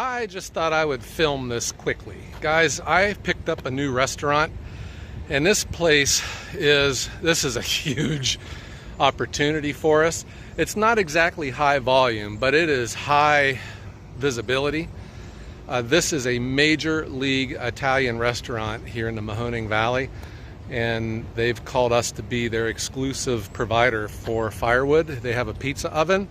I just thought I would film this quickly. Guys, I picked up a new restaurant, and this is a huge opportunity for us. It's not exactly high volume, but it is high visibility. This is a major league Italian restaurant here in the Mahoning Valley, and they've called us to be their exclusive provider for firewood. They have a pizza oven.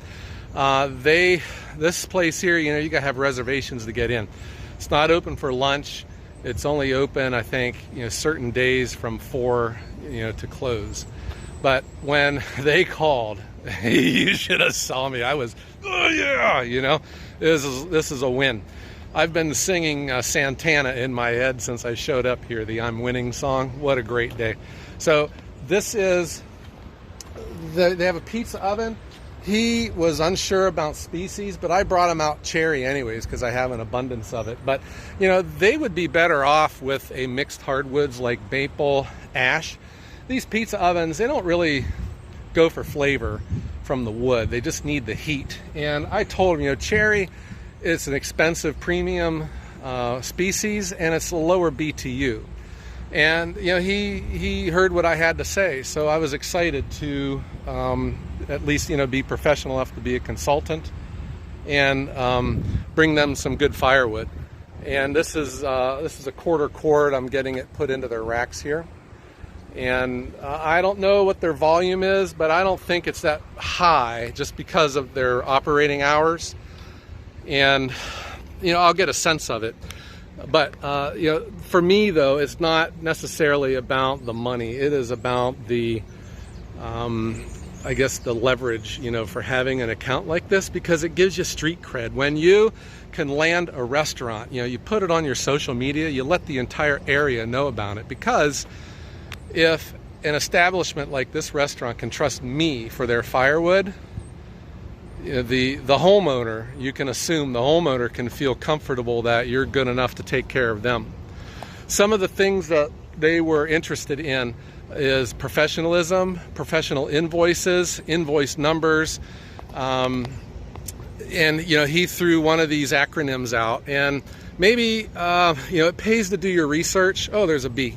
This place here, you gotta have reservations to get in. It's not open for lunch. It's only open, I think, certain days from 4, to close. But when they called, you should have saw me. I was, oh yeah, this is a win. I've been singing Santana in my head since I showed up here, the I'm Winning song. What a great day. So this is, they have a pizza oven. He was unsure about species, but I brought him out cherry anyways because I have an abundance of it. But, they would be better off with a mixed hardwoods like maple, ash. These pizza ovens, they don't really go for flavor from the wood. They just need the heat. And I told him, cherry, it's an expensive premium species, and it's a lower BTU. And he heard what I had to say, so I was excited to at least be professional enough to be a consultant and bring them some good firewood. And this is a quarter cord. I'm getting it put into their racks here. And I don't know what their volume is, but I don't think it's that high just because of their operating hours. And I'll get a sense of it. But for me though, it's not necessarily about the money. It is about the I guess the leverage for having an account like this, because it gives you street cred. When you can land a restaurant, you put it on your social media, you let the entire area know about it. Because if an establishment like this restaurant can trust me for their firewood, the homeowner, you can assume the homeowner can feel comfortable that you're good enough to take care of them. Some of the things that they were interested in is professionalism, professional invoices, invoice numbers, and he threw one of these acronyms out, and maybe it pays to do your research. Oh, there's a B.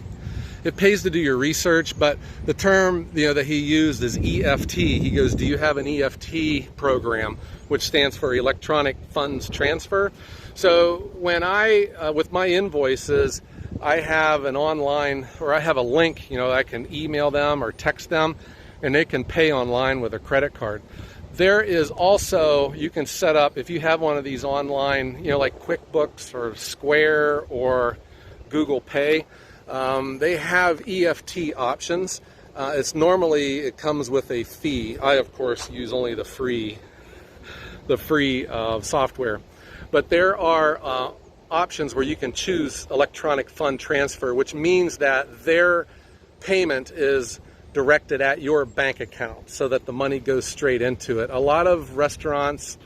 It pays to do your research, but the term that he used is EFT. He goes, do you have an EFT program, which stands for electronic funds transfer? So when with my invoices, I have an online, or I have a link, I can email them or text them, and they can pay online with a credit card. There is also, you can set up, if you have one of these online, like QuickBooks or Square or Google Pay, they have EFT options. It comes with a fee. I, of course, use only the free software. But there are options where you can choose electronic fund transfer, which means that their payment is directed at your bank account so that the money goes straight into it. A lot of restaurants,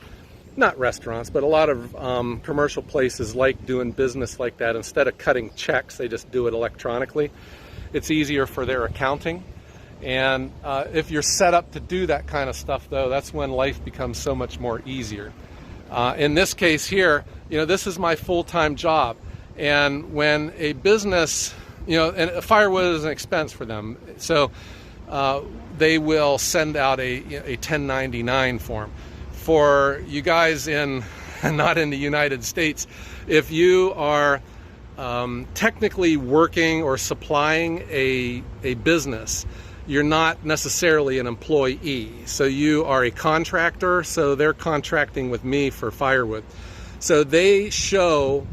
not restaurants, but a lot of commercial places like doing business like that. Instead of cutting checks, they just do it electronically. It's easier for their accounting. And if you're set up to do that kind of stuff, though, that's when life becomes so much more easier. In this case here, this is my full-time job. And when a business, and firewood is an expense for them, so they will send out a 1099 form. For you guys not in the United States, if you are technically working or supplying a business, you're not necessarily an employee. So you are a contractor, so they're contracting with me for firewood. So they show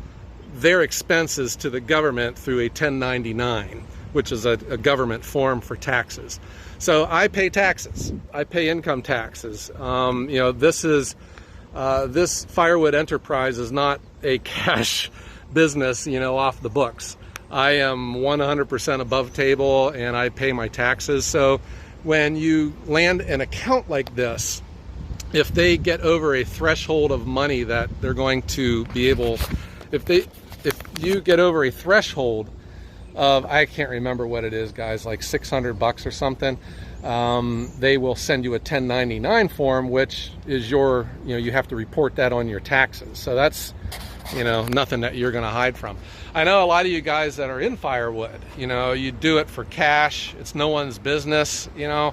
their expenses to the government through a 1099, which is a government form for taxes. So I pay taxes. I pay income taxes. This firewood enterprise is not a cash business, off the books. I am 100% above table, and I pay my taxes. So when you land an account like this, if they get over a threshold of money that they're going to be able, if you get over a threshold of, I can't remember what it is, guys, like $600 or something, they will send you a 1099 form, which is you have to report that on your taxes. So that's you know, nothing that you're going to hide from. I know a lot of you guys that are in firewood, you know, you do it for cash. It's no one's business, you know.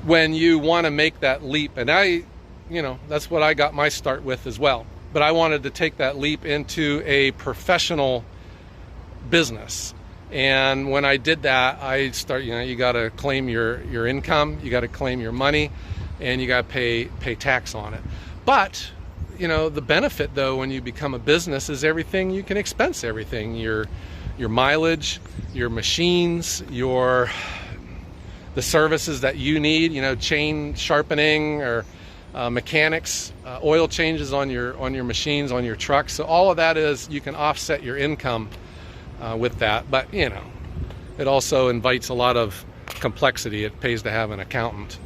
When you want to make that leap, and you know, that's what I got my start with as well. But I wanted to take that leap into a professional business. And when I did that, I start, you know, you got to claim your income, you got to claim your money, and you got to pay tax on it. But, you know, the benefit though when you become a business is everything, you can expense everything, your mileage, your machines, the services that you need, you know, chain sharpening or mechanics, oil changes on your machines, on your trucks. So all of that is, you can offset your income with that. But, you know, it also invites a lot of complexity. It pays to have an accountant.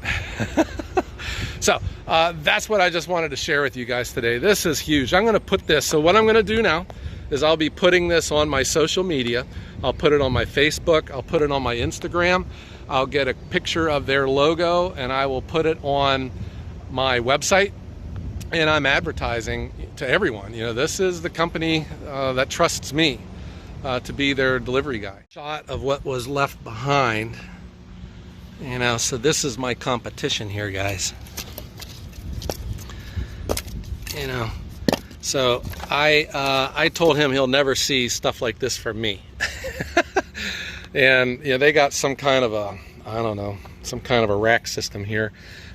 So that's what I just wanted to share with you guys today. This is huge. I'm going to put this, so what I'm going to do now is I'll be putting this on my social media. I'll put it on my Facebook, I'll put it on my Instagram, I'll get a picture of their logo, and I will put it on my website, and I'm advertising to everyone. You know, this is the company that trusts me to be their delivery guy. Shot of what was left behind, you know, so this is my competition here, guys. You know, so I told him he'll never see stuff like this from me. And you know, they got some kind of a, I don't know, some kind of a rack system here,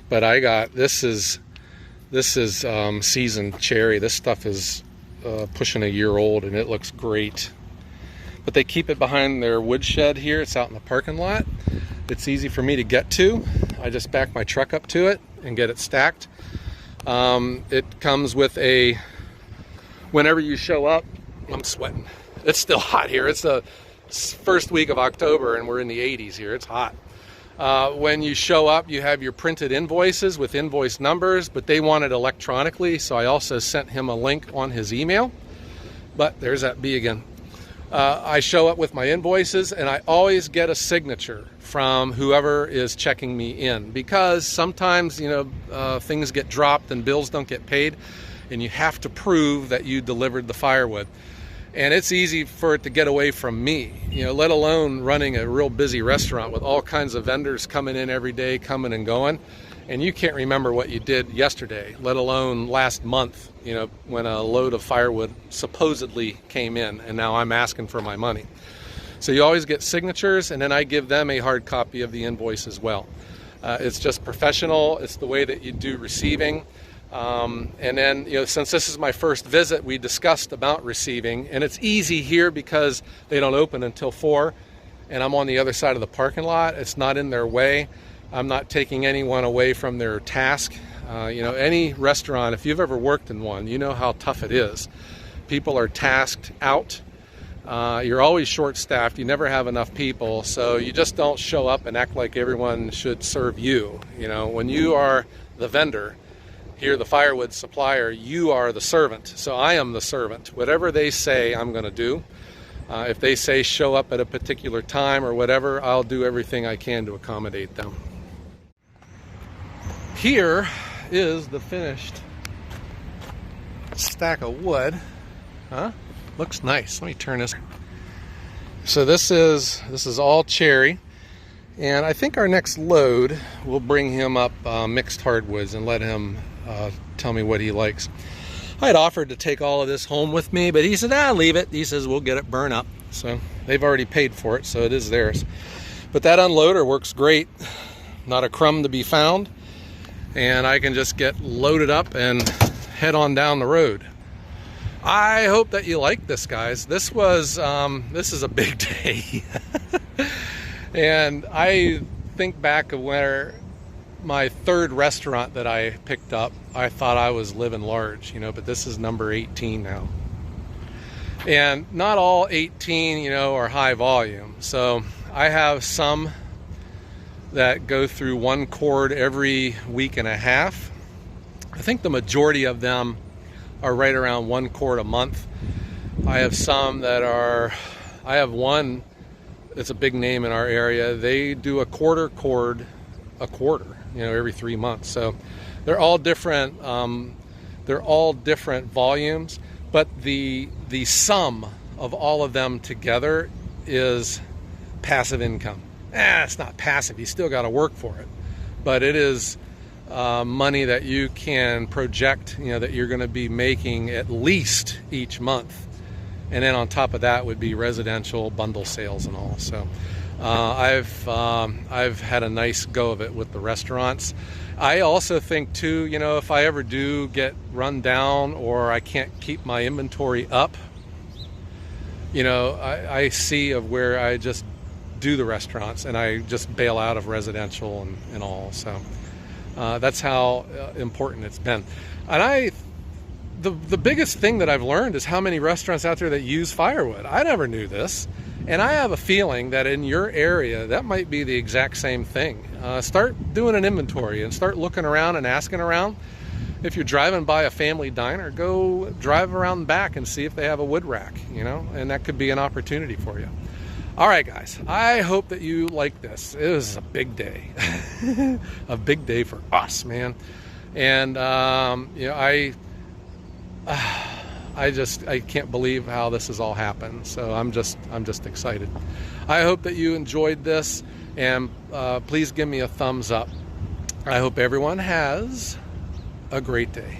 but I got, this is seasoned cherry. This stuff is pushing a year old, and it looks great. But they keep it behind their woodshed here. It's out in the parking lot. It's easy for me to get to. I just back my truck up to it and get it stacked. It comes with a, whenever you show up, I'm sweating. It's still hot here. It's the first week of October and we're in the 80s here. It's hot. When you show up, you have your printed invoices with invoice numbers, but they want it electronically, so I also sent him a link on his email. But there's that bee again. I show up with my invoices, and I always get a signature from whoever is checking me in, because sometimes, you know, things get dropped and bills don't get paid, and you have to prove that you delivered the firewood. And it's easy for it to get away from me, you know, let alone running a real busy restaurant with all kinds of vendors coming in every day, coming and going. And you can't remember what you did yesterday, let alone last month, you know, when a load of firewood supposedly came in, and now I'm asking for my money. So you always get signatures, and then I give them a hard copy of the invoice as well. It's just professional. It's the way that you do receiving. And then, you know, since this is my first visit, we discussed about receiving, and it's easy here because they don't open until 4, and I'm on the other side of the parking lot. It's not in their way. I'm not taking anyone away from their task. You know, any restaurant, if you've ever worked in one, you know how tough it is. People are tasked out. You're always short-staffed. You never have enough people, so you just don't show up and act like everyone should serve you. You know, when you are the vendor, here the firewood supplier, you are the servant. So I am the servant. Whatever they say, I'm going to do. If they say show up at a particular time or whatever, I'll do everything I can to accommodate them. Here is the finished stack of wood. Huh? Looks nice. Let me turn this. So this is all cherry, and I think our next load will bring him up mixed hardwoods and let him tell me what he likes. I had offered to take all of this home with me, but he said, leave it. He says we'll get it burned up. So they've already paid for it, so it is theirs. But that unloader works great. Not a crumb to be found. And I can just get loaded up and head on down the road. I hope that you like this, guys. This is a big day. And I think back of where my third restaurant that I picked up, I thought I was living large, you know, but this is number 18 now. And not all 18, you know, are high volume. So I have some that go through one cord every week and a half. I think the majority of them are right around one cord a month. I have some that are, I have one, it's a big name in our area. They do a quarter cord a quarter, you know, every 3 months. So they're all different They're all different volumes, but the sum of all of them together is passive income. It's not passive, you still got to work for it, but it is money that you can project, that you're going to be making at least each month. And then on top of that would be residential bundle sales and all. So I've had a nice go of it with the restaurants. I also think too, if I ever do get run down or I can't keep my inventory up, I see of where I just do the restaurants and I just bail out of residential and all. So that's how important it's been. And the biggest thing that I've learned is how many restaurants out there that use firewood. I never knew this, and I have a feeling that in your area that might be the exact same thing. Start doing an inventory and start looking around and asking around. If you're driving by a family diner, go drive around the back and see if they have a wood rack, and that could be an opportunity for you. All right, guys, I hope that you like this. It was a big day, a big day for us, man. And I can't believe how this has all happened. So I'm just excited. I hope that you enjoyed this, and please give me a thumbs up. I hope everyone has a great day.